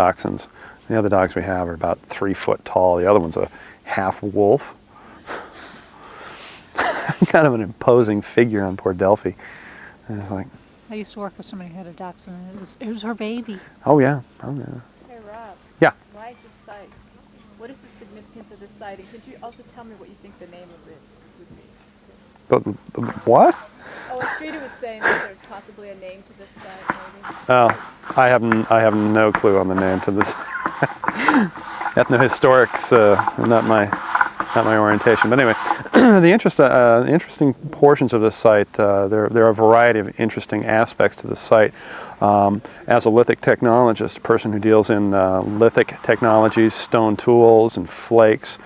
dachshunds. The other dogs we have are about 3 foot tall. The other one's a half wolf. Kind of an imposing figure on poor Delphi. And it's like, I used to work with somebody who had a dachshund, and it was her baby. oh yeah, oh yeah. Hey Rob. Yeah. Why is this site? What is the significance of this site? And could you also tell me what you think the name of it would be? But what? Oh, Estrida was saying that there's possibly a name to this site, maybe. Oh, I have no clue on the name to this. Ethnohistorics, not my orientation. But anyway, the interesting portions of this site, there are a variety of interesting aspects to the site. As a lithic technologist, a person who deals in lithic technologies, stone tools, and flakes,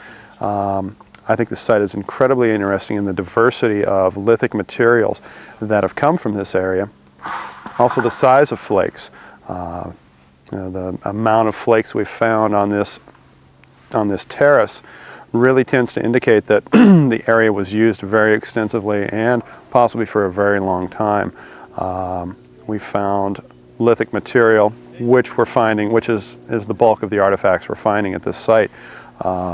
I think this site is incredibly interesting in the diversity of lithic materials that have come from this area. Also the size of flakes. The amount of flakes we've found on this terrace really tends to indicate that the area was used very extensively and possibly for a very long time. We found lithic material, which we're finding, which is the bulk of the artifacts we're finding at this site.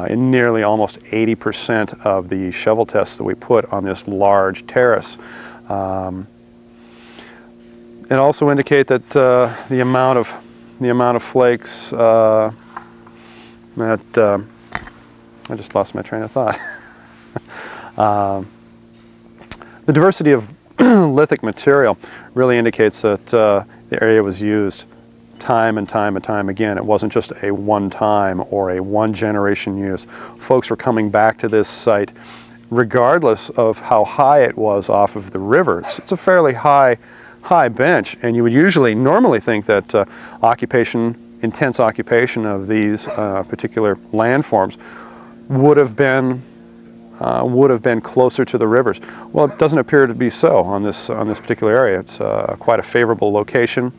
In nearly almost 80% of the shovel tests that we put on this large terrace. It also indicate that the amount of flakes that I just lost my train of thought. The diversity of lithic material really indicates that the area was used time and time and time again. It wasn't just a one-time or a one-generation use. Folks were coming back to this site regardless of how high it was off of the river. It's a fairly high bench, and you would normally think that intense occupation of these particular landforms would have been closer to the rivers. Well, it doesn't appear to be so on this particular area. It's quite a favorable location.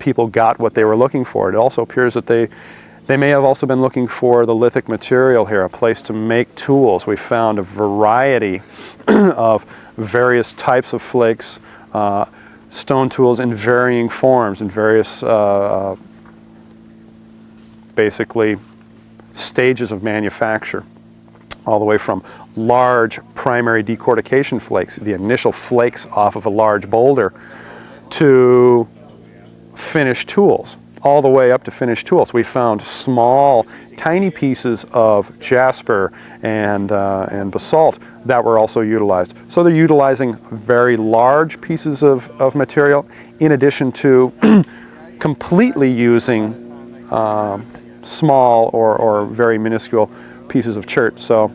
People got what they were looking for. It also appears that they may have also been looking for the lithic material here, a place to make tools. We found a variety of various types of flakes, stone tools in varying forms, in various basically stages of manufacture, all the way from large primary decortication flakes, the initial flakes off of a large boulder, to finished tools, all the way up to finished tools. We found small, tiny pieces of jasper and basalt that were also utilized. So they're utilizing very large pieces of material in addition to completely using small or very minuscule pieces of chert. So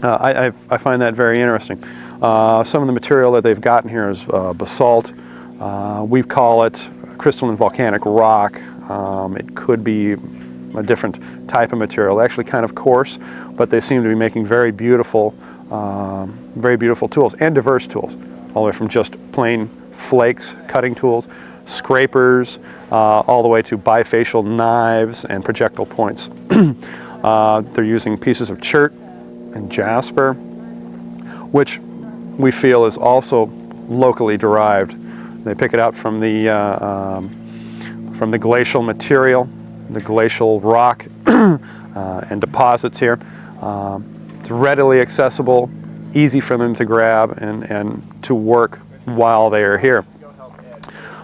I find that very interesting. Some of the material that they've gotten here is basalt. We call it crystalline volcanic rock. It could be a different type of material, actually kind of coarse, but they seem to be making very beautiful tools and diverse tools, all the way from just plain flakes, cutting tools, scrapers, all the way to bifacial knives and projectile points. They're using pieces of chert and jasper, which we feel is also locally derived. They pick it up from the glacial material, the glacial rock and deposits here. It's readily accessible, easy for them to grab and to work while they are here.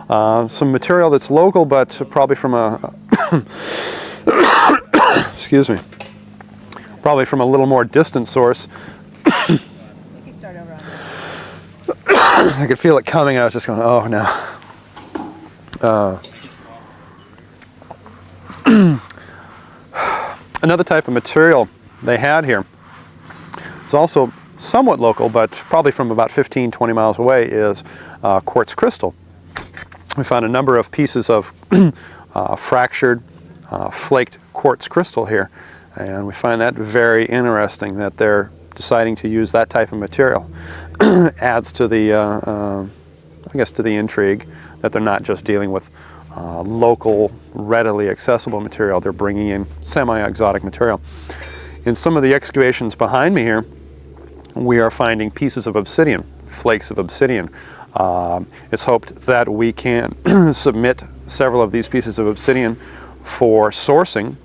Some material that's local, but probably from a excuse me, probably from a little more distant source. You can start over on that. I could feel it coming. I was just going, oh no. Another type of material they had here is also somewhat local, but probably from about 15-20 miles away, is quartz crystal. We found a number of pieces of fractured, flaked quartz crystal here, and we find that very interesting that they're deciding to use that type of material. Adds to the, I guess, to the intrigue that they're not just dealing with local, readily accessible material. They're bringing in semi-exotic material. In some of the excavations behind me here, we are finding pieces of obsidian, flakes of obsidian. It's hoped that we can submit several of these pieces of obsidian for sourcing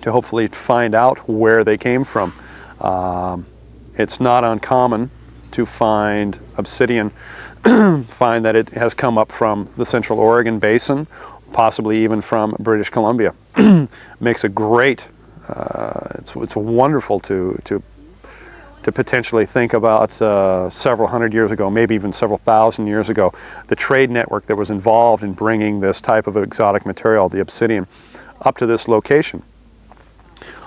to hopefully find out where they came from. It's not uncommon to find obsidian, find that it has come up from the Central Oregon Basin, possibly even from British Columbia. Makes a great, it's wonderful to potentially think about several hundred years ago, maybe even several thousand years ago, the trade network that was involved in bringing this type of exotic material, the obsidian, up to this location.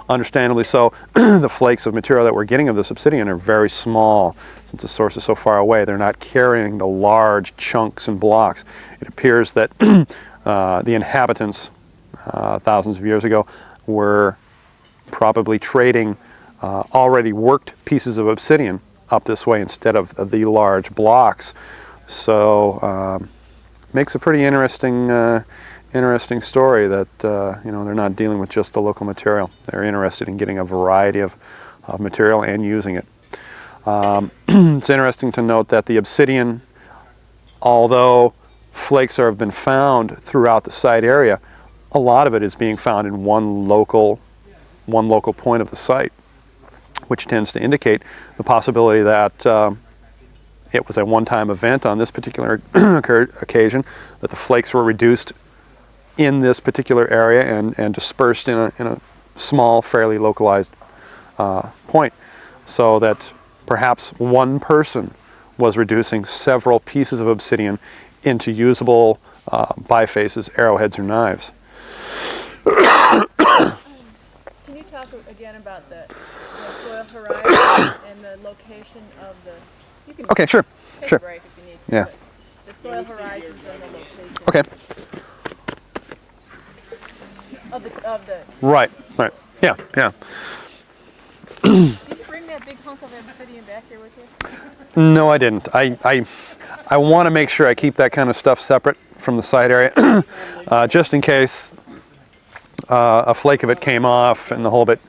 Understandably so, the flakes of material that we're getting of this obsidian are very small. Since the source is so far away, they're not carrying the large chunks and blocks. It appears that the inhabitants thousands of years ago were probably trading already worked pieces of obsidian up this way instead of the large blocks. So makes a pretty interesting story that you know, they're not dealing with just the local material. They're interested in getting a variety of material and using it. It's interesting to note that the obsidian, although flakes have been found throughout the site area, a lot of it is being found in one local point of the site, which tends to indicate the possibility that it was a one-time event on this particular occasion, that the flakes were reduced in this particular area and dispersed in a small, fairly localized point, so that perhaps one person was reducing several pieces of obsidian into usable bifaces, arrowheads, or knives. Can you talk again about the soil horizon and the location of the? You can Okay, sure, take sure. a break if you need to. Yeah. but The soil horizons and the location. Okay. Of the. Right. Yeah, yeah. Did you bring that big hunk of obsidian back here with you? No, I didn't. I want to make sure I keep that kind of stuff separate from the site area, just in case a flake of it came off and the whole bit.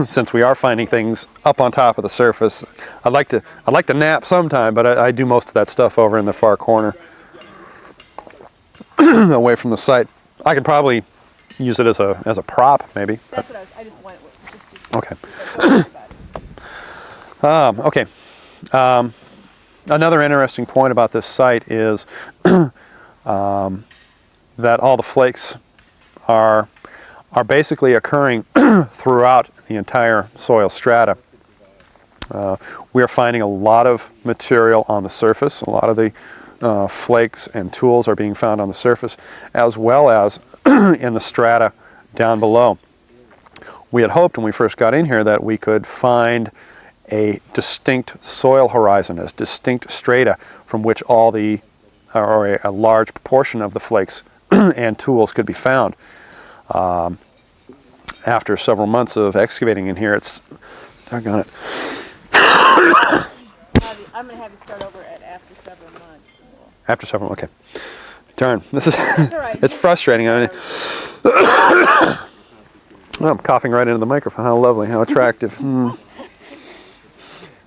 Since we are finding things up on top of the surface, I'd like to nap sometime, but I do most of that stuff over in the far corner, away from the site. I could probably use it as a prop, maybe. That's what I just wanted. Okay. Don't worry about it. Okay. Another interesting point about this site is that all the flakes are basically occurring throughout the entire soil strata. We are finding a lot of material on the surface. A lot of the flakes and tools are being found on the surface, as well as in the strata down below. We had hoped when we first got in here that we could find a distinct soil horizon, as distinct strata from which all the, or a large proportion of the flakes and tools could be found. After several months of excavating in here, it's, doggone it. I'm going to have you start over at after several months. After several, okay. Darn, this is, That's all right. it's frustrating. I mean, oh, I'm coughing right into the microphone. How lovely, how attractive.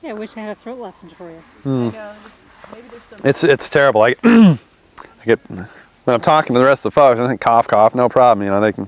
Yeah, I wish I had a throat lozenge for you. I know, maybe there's some. It's terrible. I get, when I'm talking to the rest of the folks, I think cough, cough, no problem. You know, they can.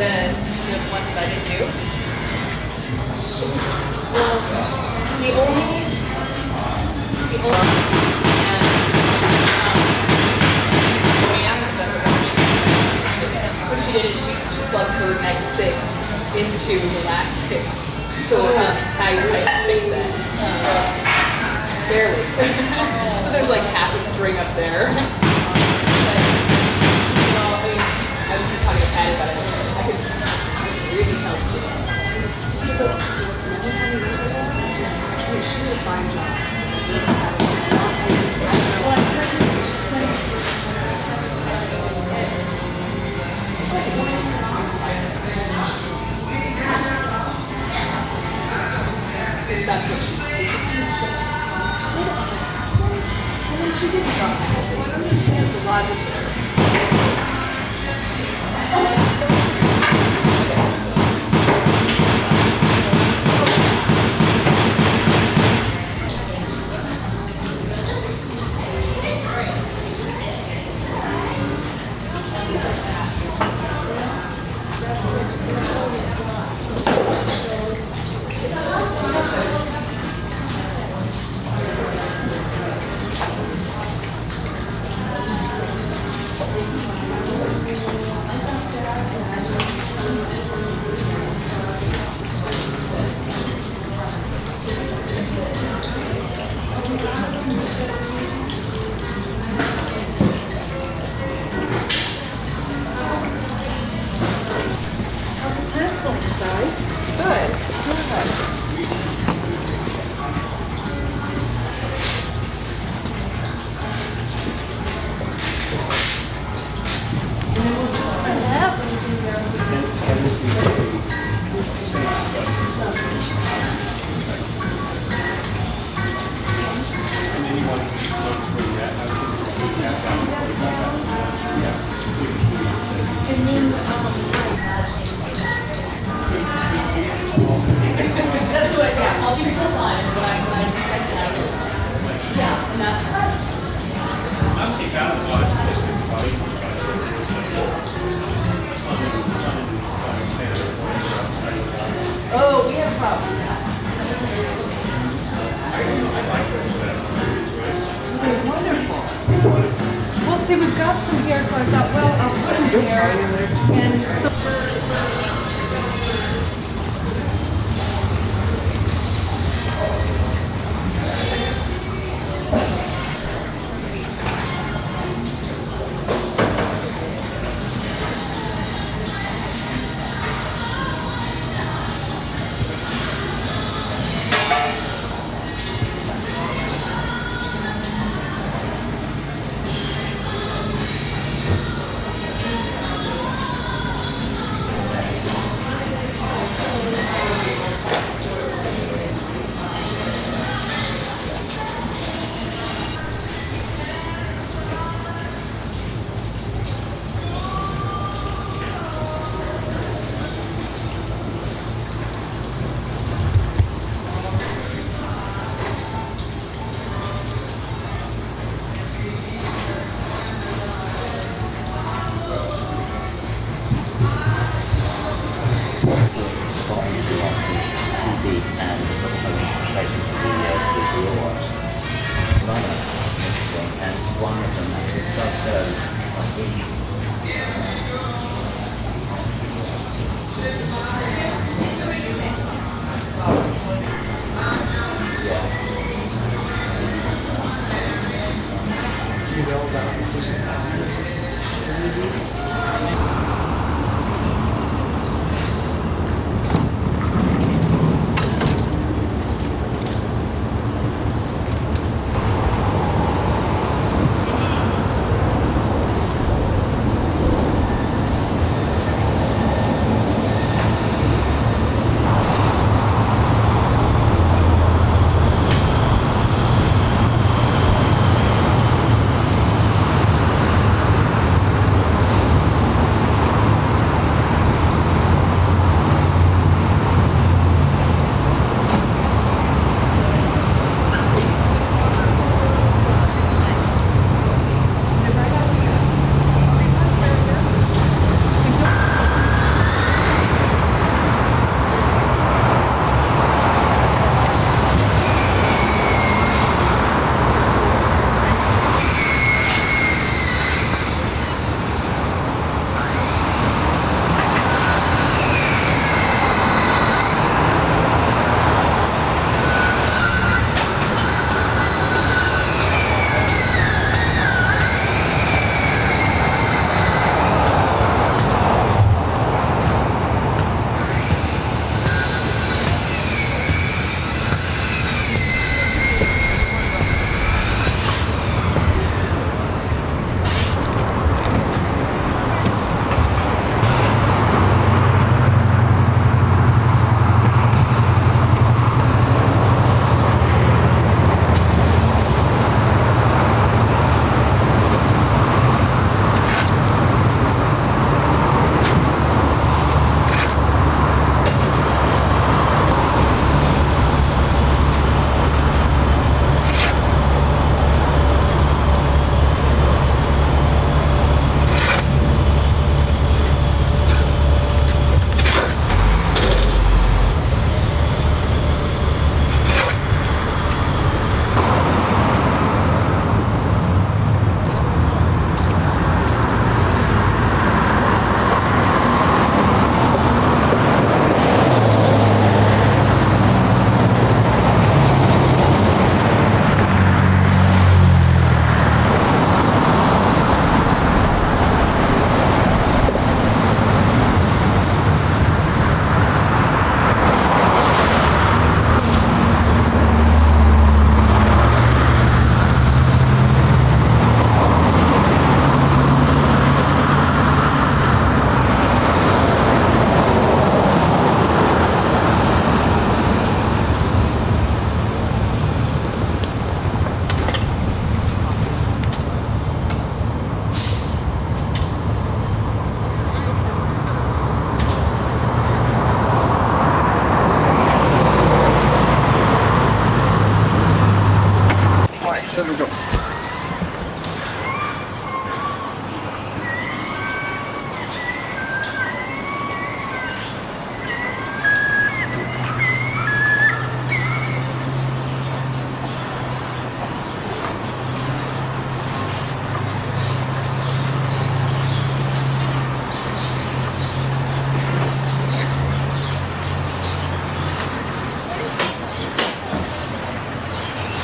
The ones that I didn't do? Well, the only and she did it, she plugged her next 6 into the last 6. So I fixed that. Barely. So there's like half a string up there. Well, I mean, I was just talking to Patty about it. I could really tell the difference. She did a fine job. That's what she did drop a lot of Oh, we have a problem. Okay, wonderful. Well, see, we've got some here, so I thought, well, I'll put them here. And so.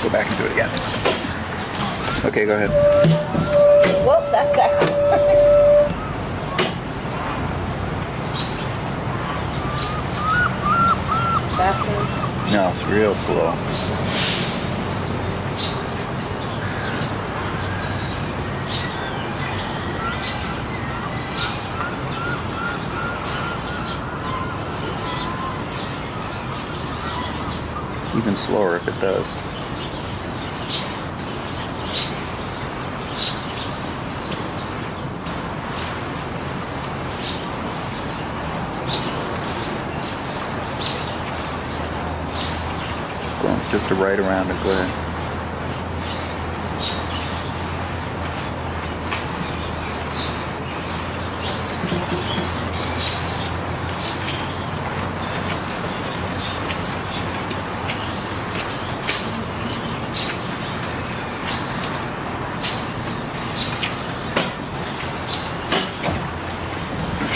Go back and do it again. Okay, go ahead. Whoop, that's back. Faster. No, it's real slow. Even slower if it does. Go just to right around it, go ahead.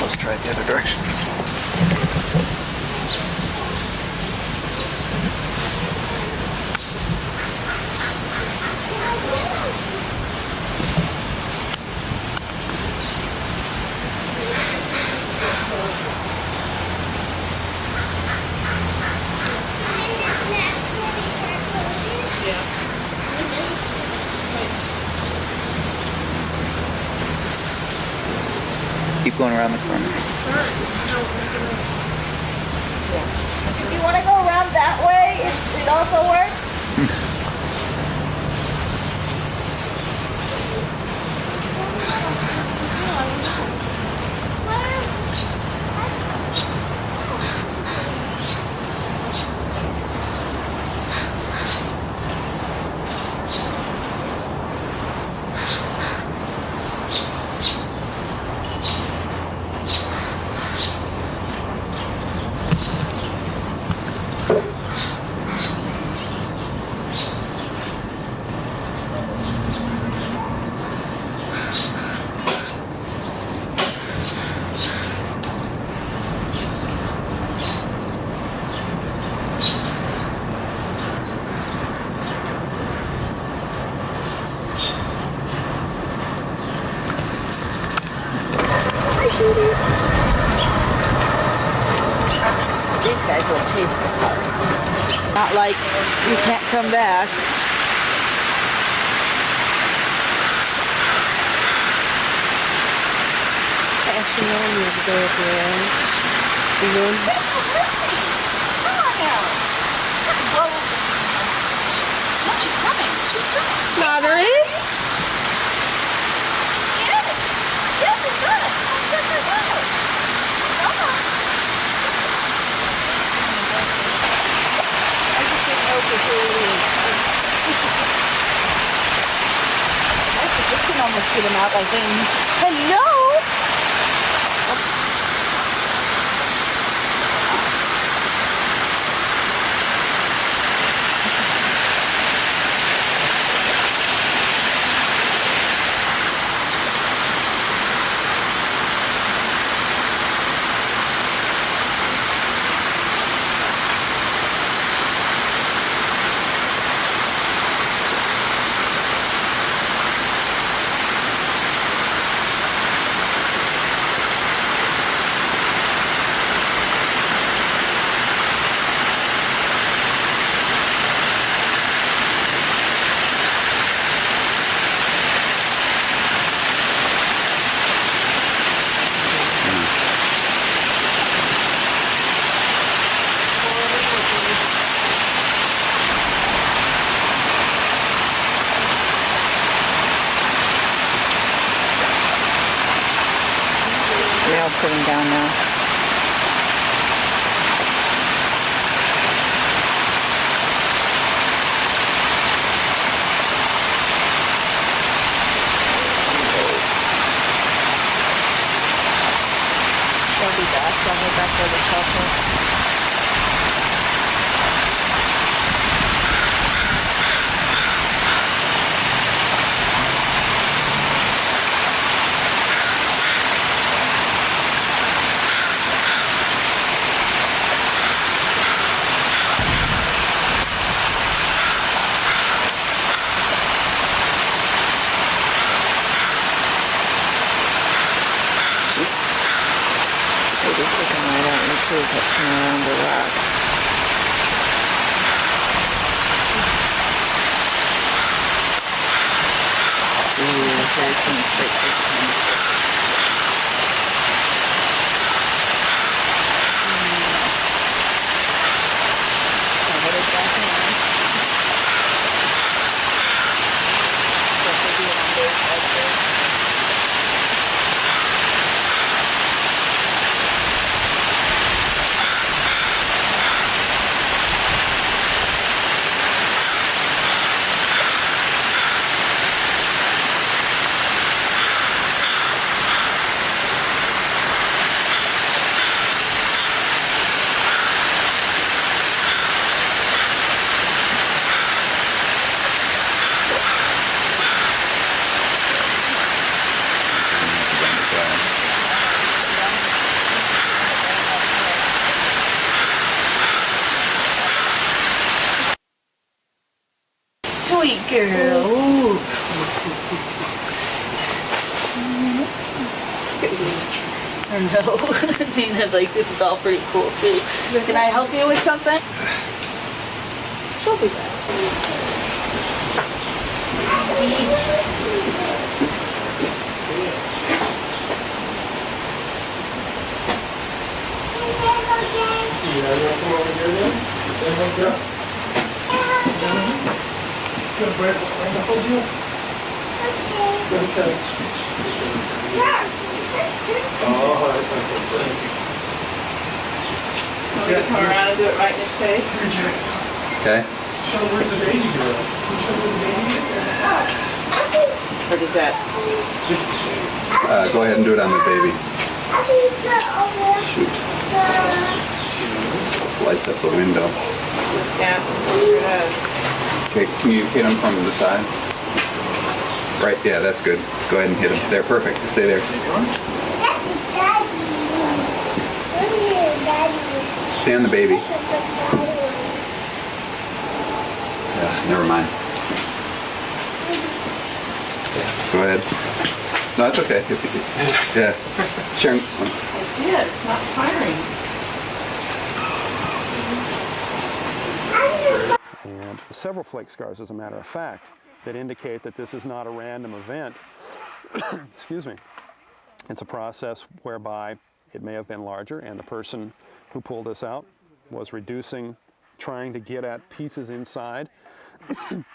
Let's try it the other direction. Keep going around the corner. If you want to go around that way, it also works. These guys will chase the cars. Not like you can't come back. Actually, no one needs to go up there. Come on now. No, she's coming. She's coming. Lottery? Yes. Yes, it's good. Let's check this out. Come on. I just didn't know for who it is. I can almost get him out by saying, hello! They're all sitting down now. They'll be back. They'll go back to the shelter. It is looking right at me too, touching around the rock. Ooh, very clean straight this time. What is that now? Definitely on those edges. Sweet girl. Ooh. I know. Nina's like, this is all pretty cool too. Can I help you with something? She'll be back. Want me to come around and do it right in his face? Okay. Or does that? Go ahead and do it on the baby. Shoot. This lights up the window. Yeah, sure does. Okay, can you hit him from the side? Right, yeah, that's good. Go ahead and hit him. There, perfect. Stay there. Stay on the baby. Yeah, never mind. Go ahead. No, it's okay. Yeah. Sharon. It did. It's not firing. And several flake scars, as a matter of fact, that indicate that this is not a random event. Excuse me. It's a process whereby it may have been larger, and the person who pulled this out was reducing, trying to get at pieces inside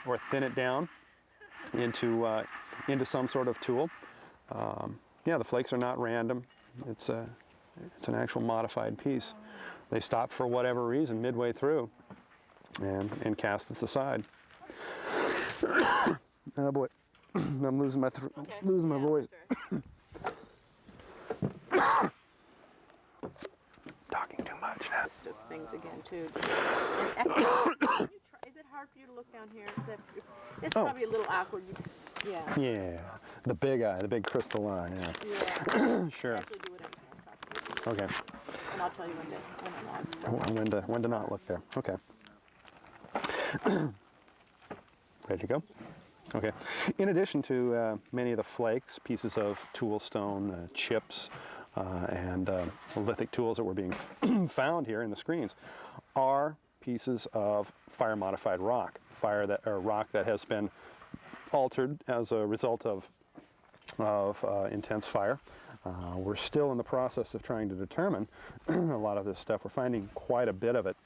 or thin it down into some sort of tool. Yeah, the flakes are not random. It's an actual modified piece. They stopped for whatever reason midway through and cast it aside. Oh boy, I'm losing my losing my voice. Talking too much now. List of things again too. And excellent. Is it hard for you to look down here? Is that, it's probably a little awkward. Yeah. Yeah, the big eye, the big crystal eye. Yeah. Yeah. Sure. Actually do whatever's most comfortable. Okay. And I'll tell you when to. When to not look there. Okay. Ready to go? Okay. In addition to many of the flakes, pieces of tool stone, chips, and lithic tools that were being found here in the screens are pieces of fire-modified rock, rock that has been altered as a result of intense fire. We're still in the process of trying to determine a lot of this stuff. We're finding quite a bit of it.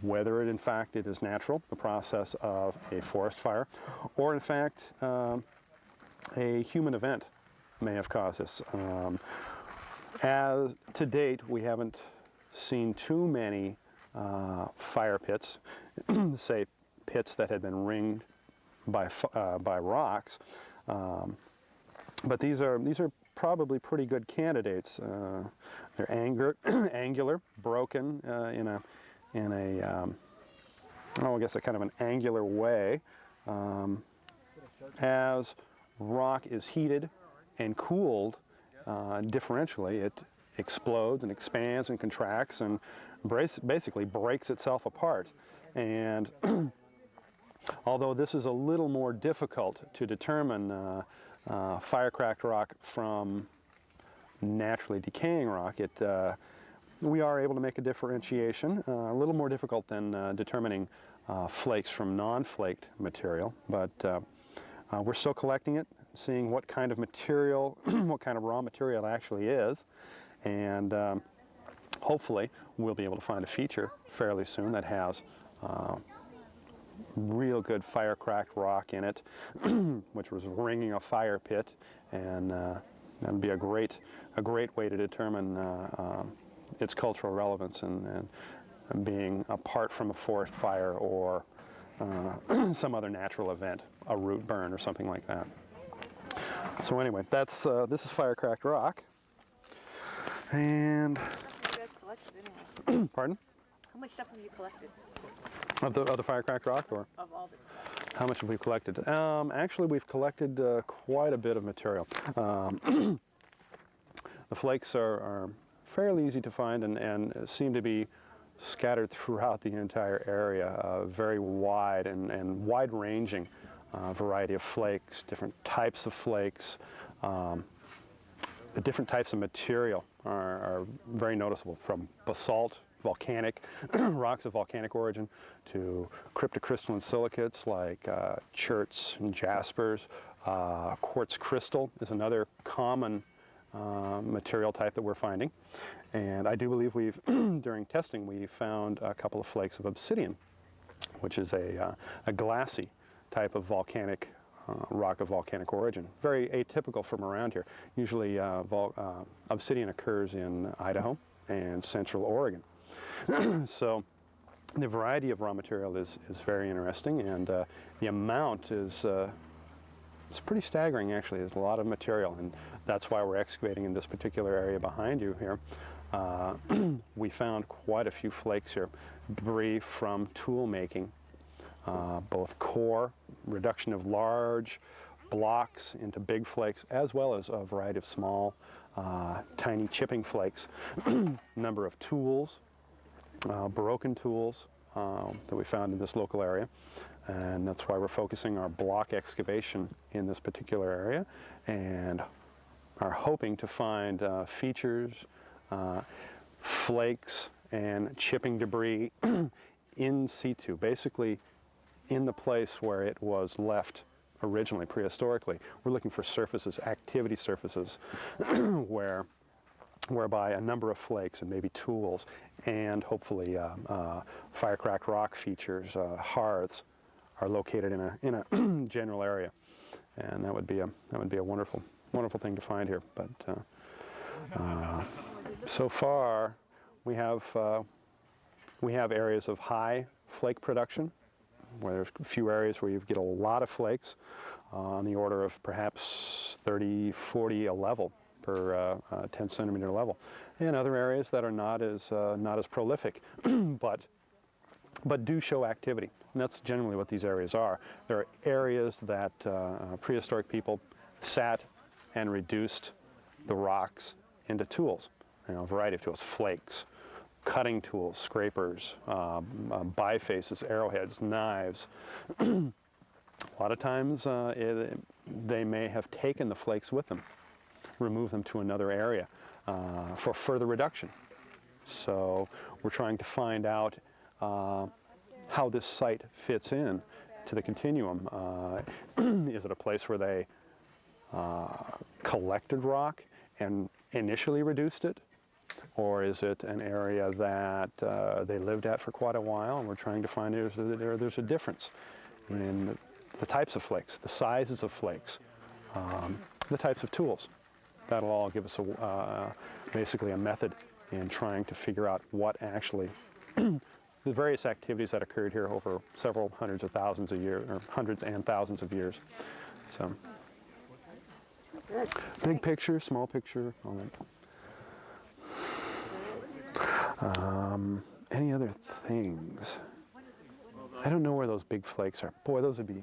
Whether it in fact it is natural, the process of a forest fire, or in fact a human event may have caused this. As to date, we haven't seen too many fire pits, say pits that had been ringed by rocks, but these are probably pretty good candidates. They're angular, broken in a I guess a kind of an angular way. As rock is heated and cooled differentially, it explodes and expands and contracts and basically breaks itself apart. And although this is a little more difficult to determine fire-cracked rock from naturally decaying rock, we are able to make a differentiation, a little more difficult than determining flakes from non-flaked material, but we're still collecting it, seeing what kind of material, what kind of raw material it actually is, and hopefully we'll be able to find a feature fairly soon that has real good fire-cracked rock in it, which was ringing a fire pit, and that would be a great way to determine its cultural relevance and being apart from a forest fire or some other natural event, a root burn or something like that. So anyway, that's this is fire-cracked rock, and What you guys collected anyway? pardon? How much stuff have you collected Of the fire-cracked rock, or of all this stuff? how much have we collected? Actually, we've collected quite a bit of material. The flakes are fairly easy to find and seem to be scattered throughout the entire area. Very wide and wide-ranging variety of flakes, different types of flakes. The different types of material are very noticeable, from basalt, volcanic rocks of volcanic origin, to cryptocrystalline silicates like cherts and jaspers. Quartz crystal is another common material type that we're finding, and I do believe we've during testing we found a couple of flakes of obsidian, which is a glassy type of volcanic rock of volcanic origin. Very atypical from around here. Usually obsidian occurs in Idaho and central Oregon. So the variety of raw material is very interesting, and the amount is it's pretty staggering, actually. There's a lot of material, and that's why we're excavating in this particular area behind you here. We found quite a few flakes here, debris from tool making, both core, reduction of large blocks into big flakes, as well as a variety of small, tiny chipping flakes. Number of tools, broken tools that we found in this local area, and that's why we're focusing our block excavation in this particular area, and are hoping to find features, flakes, and chipping debris in situ, basically in the place where it was left originally, prehistorically. We're looking for surfaces, activity surfaces, whereby a number of flakes and maybe tools, and hopefully fire-cracked rock features, hearths, are located in a general area, and that would be a wonderful thing to find here. But so far, we have areas of high flake production, where there's a few areas where you get a lot of flakes, on the order of perhaps 30, 40 a level per 10 centimeter level, and other areas that are not as prolific, but do show activity. And that's generally what these areas are. There are areas that prehistoric people sat and reduced the rocks into tools, a variety of tools, flakes, cutting tools, scrapers, bifaces, arrowheads, knives. A lot of times they may have taken the flakes with them, removed them to another area for further reduction. So we're trying to find out how this site fits in to the continuum. Is it a place where they collected rock and initially reduced it? Or is it an area that they lived at for quite a while, and we're trying to find there's a difference in the types of flakes, the sizes of flakes, the types of tools. That'll all give us basically a method in trying to figure out what actually the various activities that occurred here over several hundreds of thousands of years, or hundreds and thousands of years. So, big picture, small picture, all that. Any other things? I don't know where those big flakes are. Boy, those would be